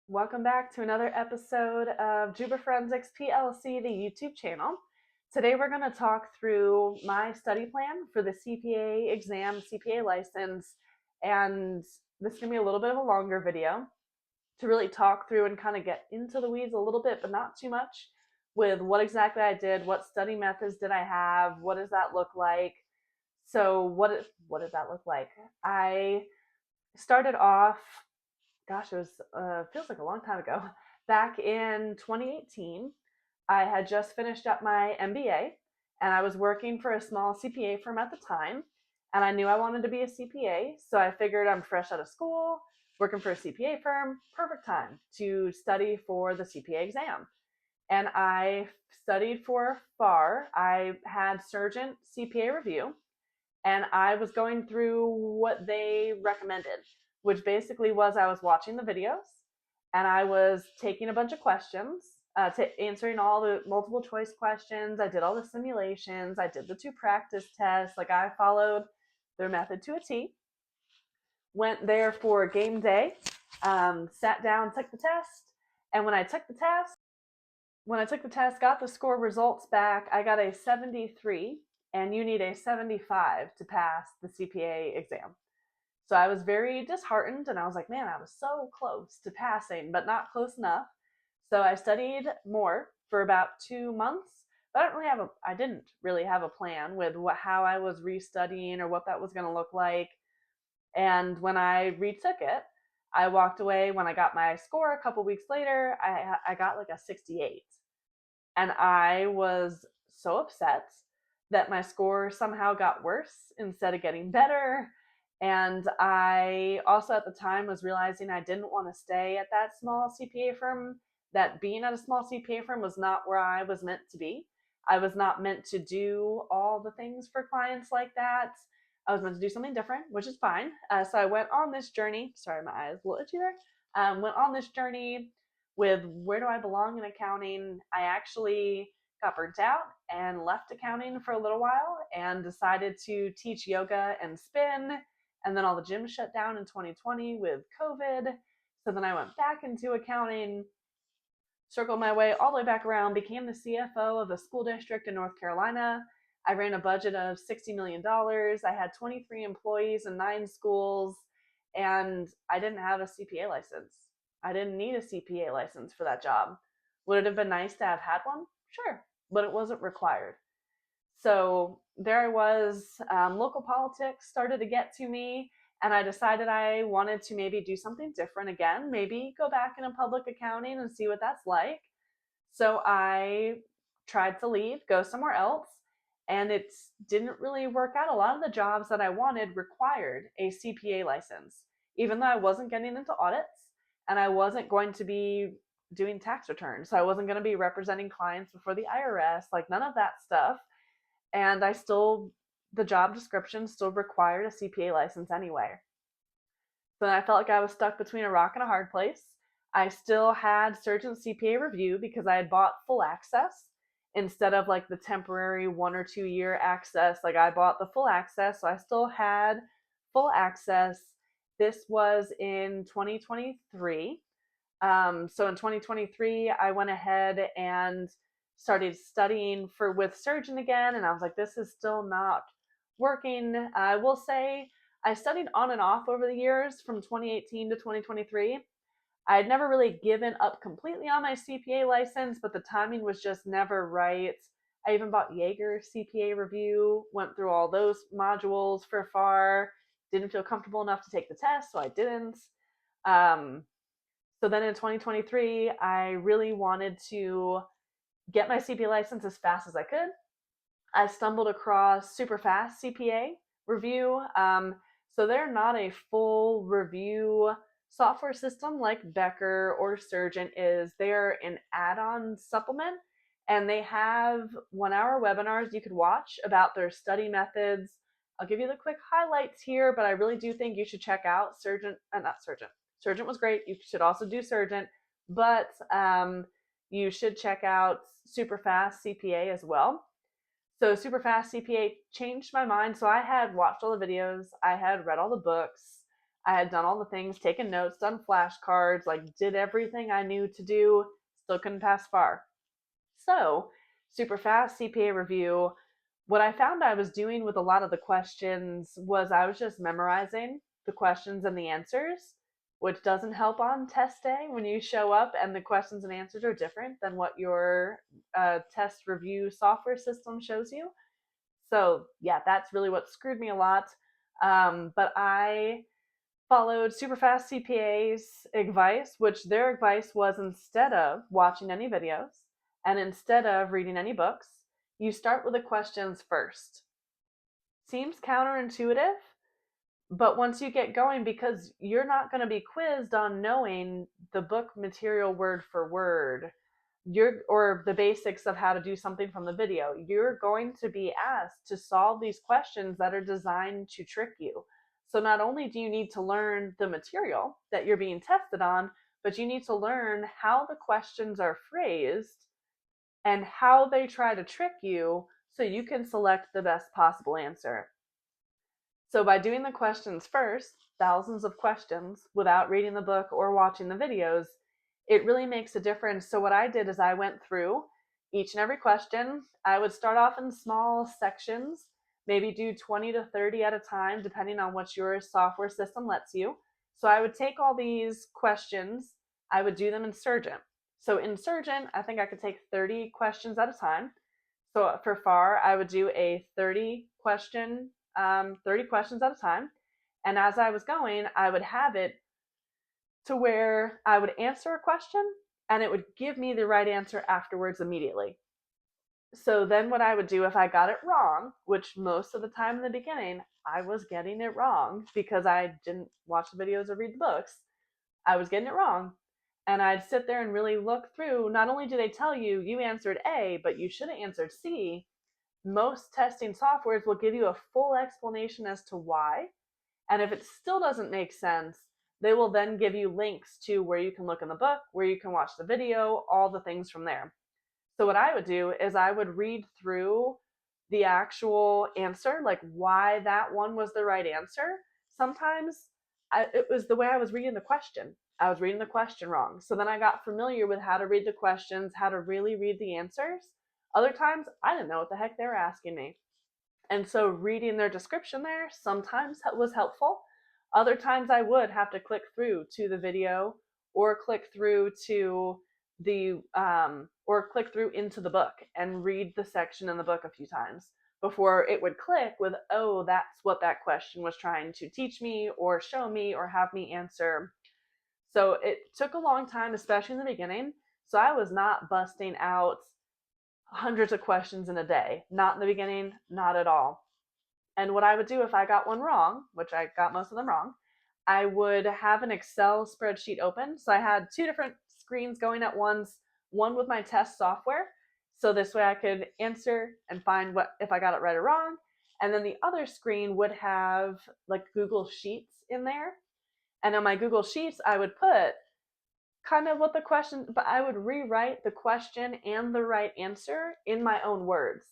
Welcome back to another episode of Juba Forensics PLC, the YouTube channel. Today we're going to talk through my study plan for the CPA exam, CPA license, and this is going to be a little bit of a longer video to really talk through and kind of get into the weeds a little bit, but not too much, with what exactly I did, what study methods did I have, what does that look like. So what did that look like? I started off, gosh, it was feels like a long time ago. Back in 2018, I had just finished up my MBA and I was working for a small CPA firm at the time. And I knew I wanted to be a CPA, so I figured I'm fresh out of school, working for a CPA firm, perfect time to study for the CPA exam. And I studied for FAR. I had Surgeon CPA review, and I was going through what they recommended, which basically was I was watching the videos and I was taking a bunch of questions, answering all the multiple choice questions. I did all the simulations. I did the 2 practice tests. Like, I followed their method to a T. Went there for game day, sat down, took the test, and when I took the test, got the score results back, I got a 73, and you need a 75 to pass the CPA exam. So I was very disheartened, and I was like, man, I was so close to passing, but not close enough. So I studied more for about 2 months, but I didn't really have a plan with how I was restudying or what that was going to look like. And when I retook it, I walked away. When I got my score a couple weeks later, I got like a 68. And I was so upset that my score somehow got worse instead of getting better. And I also at the time was realizing I didn't want to stay at that small CPA firm, that being at a small CPA firm was not where I was meant to be. I was not meant to do all the things for clients like that. I was meant to do something different, which is fine. So I went on this journey. Sorry, my eyes a little itchy there. Went on this journey with where do I belong in accounting. I actually got burnt out and left accounting for a little while and decided to teach yoga and spin. And then all the gyms shut down in 2020 with COVID. So then I went back into accounting, circled my way all the way back around, became the CFO of a school district in North Carolina. I ran a budget of $60 million. I had 23 employees in 9 schools, and I didn't have a CPA license. I didn't need a CPA license for that job. Would it have been nice to have had one? Sure, but it wasn't required. So there I was. Local politics started to get to me, and I decided I wanted to maybe do something different again, maybe go back into public accounting and see what that's like. So I tried to leave, go somewhere else, and it didn't really work out. A lot of the jobs that I wanted required a CPA license, even though I wasn't getting into audits and I wasn't going to be doing tax returns. So I wasn't going to be representing clients before the IRS, like none of that stuff. And the job description still required a CPA license anyway. So I felt like I was stuck between a rock and a hard place. I still had Surgeon CPA review because I had bought full access instead of like the temporary 1 or 2 year access. Like, I bought the full access, so I still had full access. This was in 2023. So in 2023, I went ahead and started studying with Surgeon again, and I was like, this is still not working. I will say I studied on and off over the years from 2018 to 2023. I had never really given up completely on my CPA license, but the timing was just never right. I even bought Jaeger CPA review, went through all those modules for FAR, didn't feel comfortable enough to take the test, so I didn't. So then in 2023, I really wanted to get my CPA license as fast as I could. I stumbled across Super Fast CPA review. So they're not a full review software system like Becker or Surgeon is. They're an add-on supplement, and they have 1-hour webinars you could watch about their study methods. I'll give you the quick highlights here, but I really do think you should check out Surgeon. Not Surgeon. Surgeon was great. You should also do Surgeon, but you should check out Super Fast CPA as well. So Super Fast CPA changed my mind. So I had watched all the videos, I had read all the books, I had done all the things, taken notes, done flashcards, like did everything I knew to do, still couldn't pass FAR. So, super fast CPA review. What I found I was doing with a lot of the questions was I was just memorizing the questions and the answers, which doesn't help on test day when you show up and the questions and answers are different than what your test review software system shows you. So, yeah, that's really what screwed me a lot. But I followed Superfast CPA's advice, which their advice was instead of watching any videos and instead of reading any books, you start with the questions first. Seems counterintuitive, but once you get going, because you're not going to be quizzed on knowing the book material word for word, or the basics of how to do something from the video, you're going to be asked to solve these questions that are designed to trick you. So not only do you need to learn the material that you're being tested on, but you need to learn how the questions are phrased and how they try to trick you so you can select the best possible answer. So by doing the questions first, thousands of questions, without reading the book or watching the videos, it really makes a difference. So what I did is I went through each and every question. I would start off in small sections, maybe do 20 to 30 at a time, depending on what your software system lets you. So I would take all these questions, I would do them in Surgeon. So in Surgeon, I think I could take 30 questions at a time. So for FAR, I would do a 30 questions at a time. And as I was going, I would have it to where I would answer a question and it would give me the right answer afterwards immediately. So then what I would do if I got it wrong, which most of the time in the beginning, I was getting it wrong because I didn't watch the videos or read the books. I was getting it wrong. And I'd sit there and really look through. Not only do they tell you you answered A, but you should have answered C, most testing softwares will give you a full explanation as to why. And if it still doesn't make sense, they will then give you links to where you can look in the book, where you can watch the video, all the things from there. So what I would do is I would read through the actual answer, like why that one was the right answer. Sometimes it was the way I was reading the question. I was reading the question wrong. So then I got familiar with how to read the questions, how to really read the answers. Other times, I didn't know what the heck they were asking me. And so reading their description there sometimes was helpful. Other times I would have to click through to the video or click through to or click through into the book and read the section in the book a few times before it would click with, oh, that's what that question was trying to teach me or show me or have me answer. So it took a long time, especially in the beginning. So I was not busting out hundreds of questions in a day. Not in the beginning, not at all. And what I would do if I got one wrong, which I got most of them wrong, I would have an Excel spreadsheet open. So I had two different screens going at once, one with my test software. So this way I could answer and find what if I got it right or wrong. And then the other screen would have like Google Sheets in there. And on my Google Sheets, I would put kind of what the question, but I would rewrite the question and the right answer in my own words.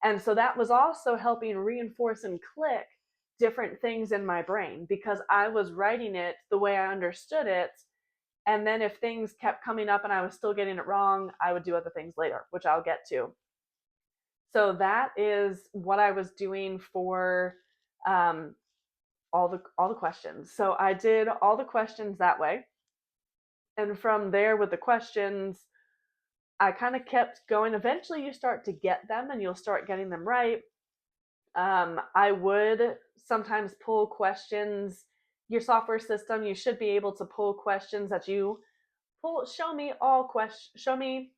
And so that was also helping reinforce and click different things in my brain because I was writing it the way I understood it. And then if things kept coming up and I was still getting it wrong, I would do other things later, which I'll get to. So that is what I was doing for all the questions. So I did all the questions that way. And from there with the questions, I kind of kept going. Eventually you start to get them and you'll start getting them right. I would sometimes pull questions. Your software system, you should be able to pull questions that you pull. Show me all questions. Show me.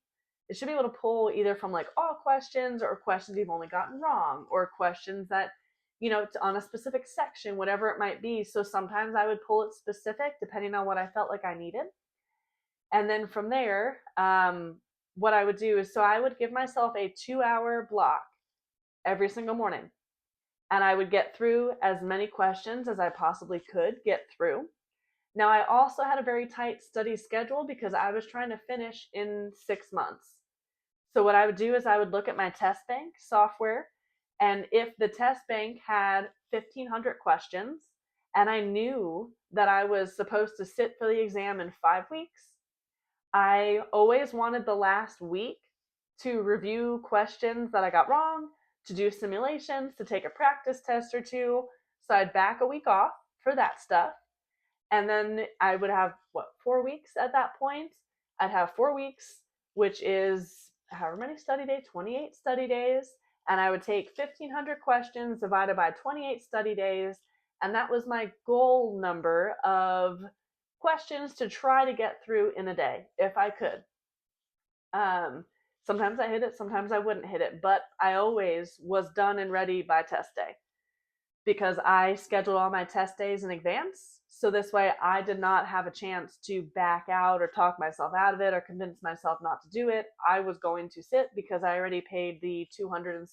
It should be able to pull either from like all questions or questions you've only gotten wrong or questions that, on a specific section, whatever it might be. So sometimes I would pull it specific depending on what I felt like I needed. And then from there, what I would do is, so I would give myself a 2-hour block every single morning. And I would get through as many questions as I possibly could get through. Now, I also had a very tight study schedule because I was trying to finish in 6 months. So what I would do is I would look at my test bank software, and if the test bank had 1,500 questions, and I knew that I was supposed to sit for the exam in 5 weeks, I always wanted the last week to review questions that I got wrong, to do simulations, to take a practice test or two. So I'd back a week off for that stuff. And then I would have, 4 weeks at that point? I'd have 4 weeks, which is however many study days, 28 study days. And I would take 1,500 questions divided by 28 study days. And that was my goal number of questions to try to get through in a day if I could. Sometimes I hit it, sometimes I wouldn't hit it, but I always was done and ready by test day because I scheduled all my test days in advance. So this way I did not have a chance to back out or talk myself out of it or convince myself not to do it. I was going to sit because I already paid the $275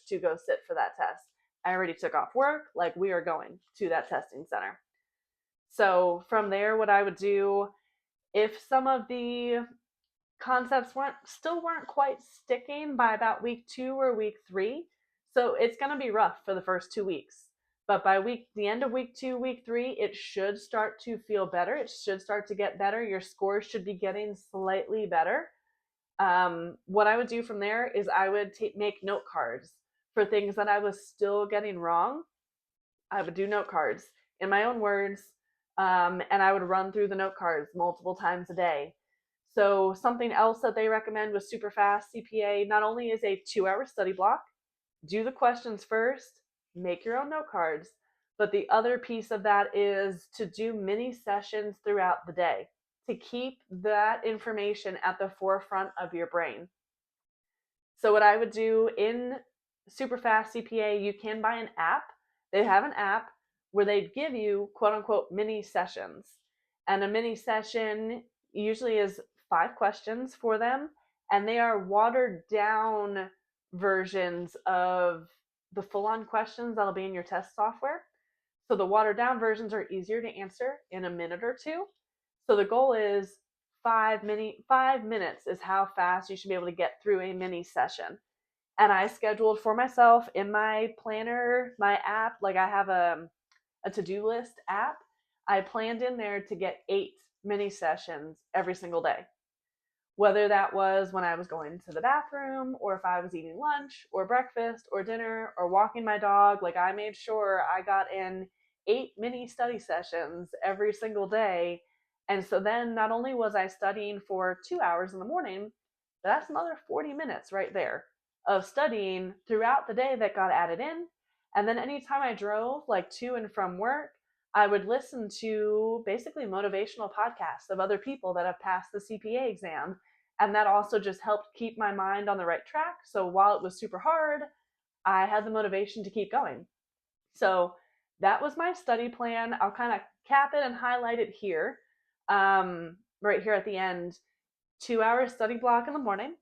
to go sit for that test. I already took off work, like we are going to that testing center. So from there, what I would do, if some of the concepts weren't quite sticking by about week 2 or week 3, so it's going to be rough for the first 2 weeks. But by the end of week 2, week 3, it should start to feel better. It should start to get better. Your scores should be getting slightly better. What I would do from there is I would make note cards for things that I was still getting wrong. I would do note cards in my own words, and I would run through the note cards multiple times a day. So something else that they recommend with super fast CPA not only is a 2-hour study block, do the questions first, make your own note cards, but the other piece of that is to do mini sessions throughout the day to keep that information at the forefront of your brain. So what I would do in super fast CPA, you can buy an app. They have an app where they give you quote unquote mini sessions. And a mini session usually is 5 questions for them, and they are watered down versions of the full on questions that'll be in your test software. So the watered down versions are easier to answer in a minute or two. So the goal is 5 minutes is how fast you should be able to get through a mini session. And I scheduled for myself in my planner, my app, like I have a to-do list app. I planned in there to get 8 mini sessions every single day. Whether that was when I was going to the bathroom, or if I was eating lunch or breakfast or dinner or walking my dog, like I made sure I got in 8 mini study sessions every single day. And so then not only was I studying for 2 hours in the morning, but that's another 40 minutes right there of studying throughout the day that got added in. And then anytime I drove, like to and from work, I would listen to basically motivational podcasts of other people that have passed the CPA exam. And that also just helped keep my mind on the right track. So while it was super hard, I had the motivation to keep going. So that was my study plan. I'll kind of cap it and highlight it here, right here at the end. 2-hour study block in the morning.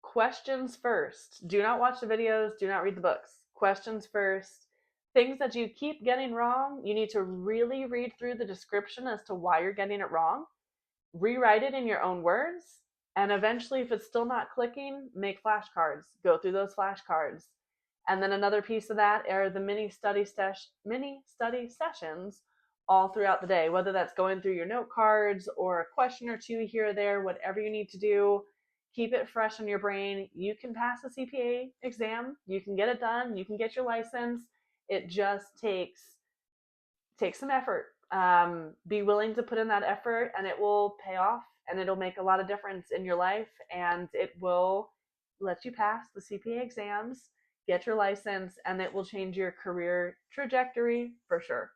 Questions first. Do not watch the videos. Do not read the books. Questions first. Things that you keep getting wrong, you need to really read through the description as to why you're getting it wrong. Rewrite it in your own words. And eventually, if it's still not clicking, make flashcards. Go through those flashcards. And then another piece of that are the mini study sessions all throughout the day, whether that's going through your note cards or a question or two here or there, whatever you need to do. Keep it fresh in your brain. You can pass the CPA exam. You can get it done. You can get your license. It just takes some effort. Be willing to put in that effort, and it will pay off, and it'll make a lot of difference in your life, and it will let you pass the CPA exams, get your license, and it will change your career trajectory for sure.